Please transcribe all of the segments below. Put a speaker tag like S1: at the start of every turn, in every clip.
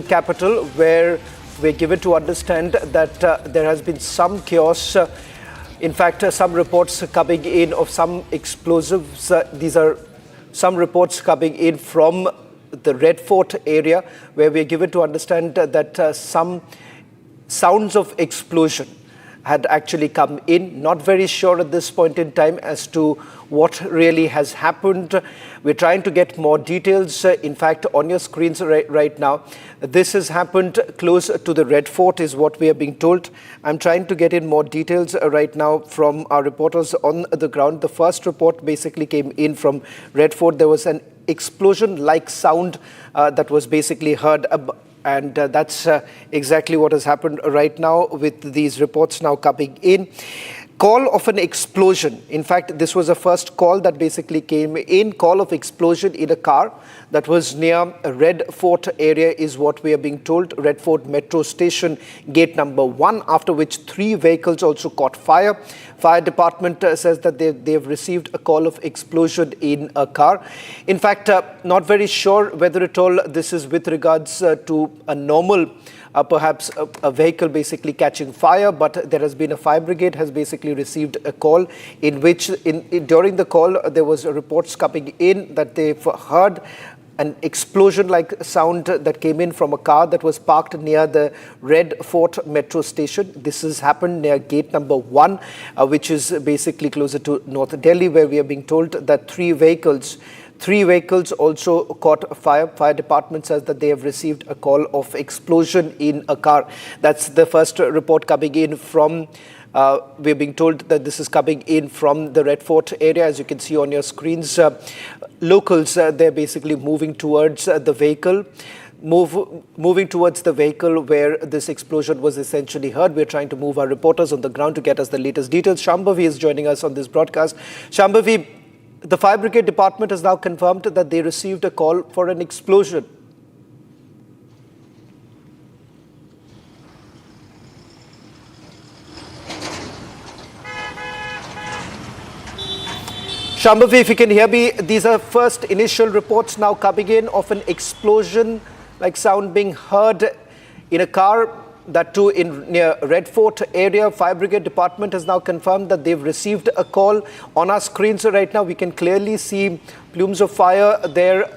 S1: capital, where we're given to understand that there has been some chaos. In fact, some reports coming in of some explosives. These are some reports coming in from the Red Fort area, where we're given to understand that some sounds of explosion had actually come in. Not very sure at this point in time as to what really has happened. We're trying to get more details. In fact, on your screens right now, this has happened close to the Red Fort is what we are being told. I'm trying to get in more details right now from our reporters on the ground. The first report basically came in from Red Fort. There was an explosion-like sound that was basically heard. And that's exactly what has happened right now with these reports now coming in. Call of an explosion. In fact, this was the first call that basically came in. Call of explosion in a car that was near Red Fort area is what we are being told. Red Fort Metro Station, gate number 1, after which 3 vehicles also caught fire. Fire department says that they've received a call of explosion in a car. In fact, not very sure whether at all this is with regards to a normal perhaps a vehicle basically catching fire, but there has been a fire brigade has basically received a call in which during the call there was reports coming in that they've heard an explosion-like sound that came in from a car that was parked near the Red Fort Metro Station. This has happened near gate number 1, which is basically closer to North Delhi, where we are being told that 3 vehicles also caught fire. Fire department says that they have received a call of explosion in a car. That's the first report coming in from, we're being told that this is coming in from the Red Fort area. As you can see on your screens, locals, they're basically moving towards the vehicle. Moving towards the vehicle where this explosion was essentially heard. We're trying to move our reporters on the ground to get us the latest details. Shambhavi is joining us on this broadcast. Shambhavi, the fire brigade department has now confirmed that they received a call for an explosion. Shambhavi, if you can hear me, these are first initial reports now coming in of an explosion-like sound being heard in a car. That too in near Red Fort area. Fire brigade department has now confirmed that they've received a call. On our screens right now, we can clearly see plumes of fire there.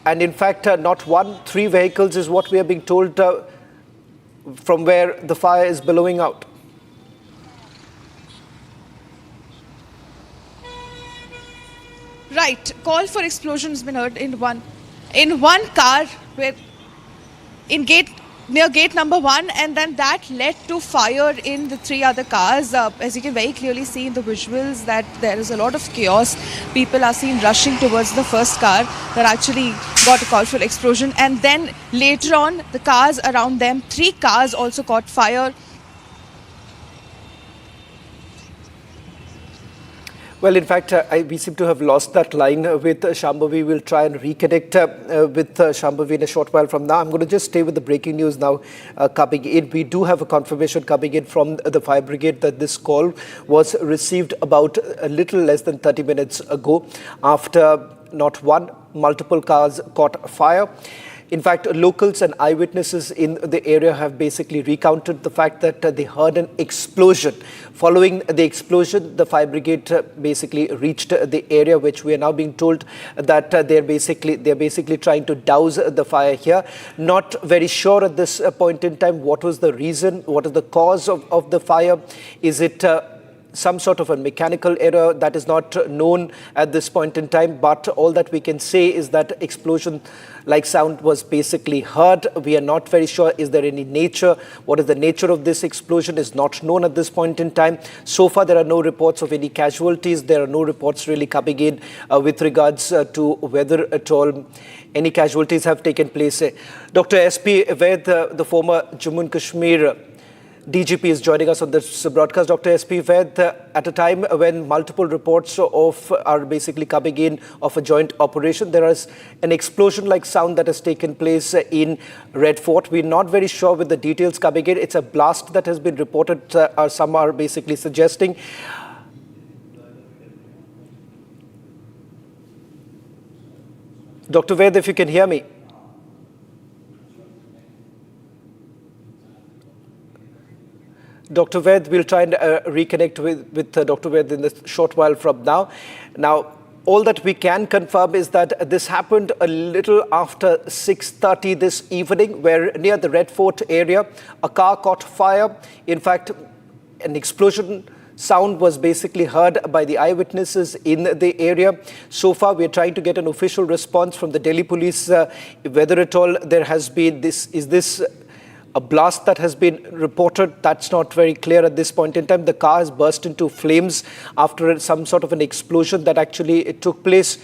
S1: And in fact, not 1, 3 vehicles is what we are being told from where the fire is billowing out.
S2: Right. Call for explosion has been heard in one car where near gate number 1, and then that led to fire in the 3 other cars. As you can very clearly see in the visuals that there is a lot of chaos. People are seen rushing towards the first car that actually got a call for explosion, and then later on the cars around them, 3 cars also caught fire.
S1: Well, in fact, we seem to have lost that line with Shambhavi. We'll try and reconnect with Shambhavi in a short while from now. I'm going to just stay with the breaking news now coming in. We do have a confirmation coming in from the fire brigade that this call was received about a little less than 30 minutes ago after not 1, multiple cars caught fire. In fact, locals and eyewitnesses in the area have basically recounted the fact that they heard an explosion. Following the explosion, the fire brigade basically reached the area, which we are now being told that they're basically trying to douse the fire here. Not very sure at this point in time what was the reason, what is the cause of the fire. Is it some sort of a mechanical error? That is not known at this point in time, but all that we can say is that explosion-like sound was basically heard. We are not very sure, is there any nature? What is the nature of this explosion is not known at this point in time. So far, there are no reports of any casualties. There are no reports really coming in with regards to whether at all any casualties have taken place. Dr. S.P. Vaid, the former Jammu and Kashmir DGP, is joining us on this broadcast. Dr. S.P. Vaid, at a time when multiple reports are basically coming in of a joint operation, there is an explosion-like sound that has taken place in Red Fort. We're not very sure with the details coming in. It's a blast that has been reported, some are basically suggesting. Dr. Vaid, if you can hear me. Dr. Ved, we'll try and reconnect with Dr. Ved in a short while from now. Now, all that we can confirm is that this happened a little after 6:30 this evening, where near the Red Fort area, a car caught fire. In fact, an explosion sound was basically heard by the eyewitnesses in the area. So far, we are trying to get an official response from the Delhi police, whether at all there has been this, is this a blast that has been reported? That's not very clear at this point in time. The car has burst into flames after some sort of an explosion that actually took place.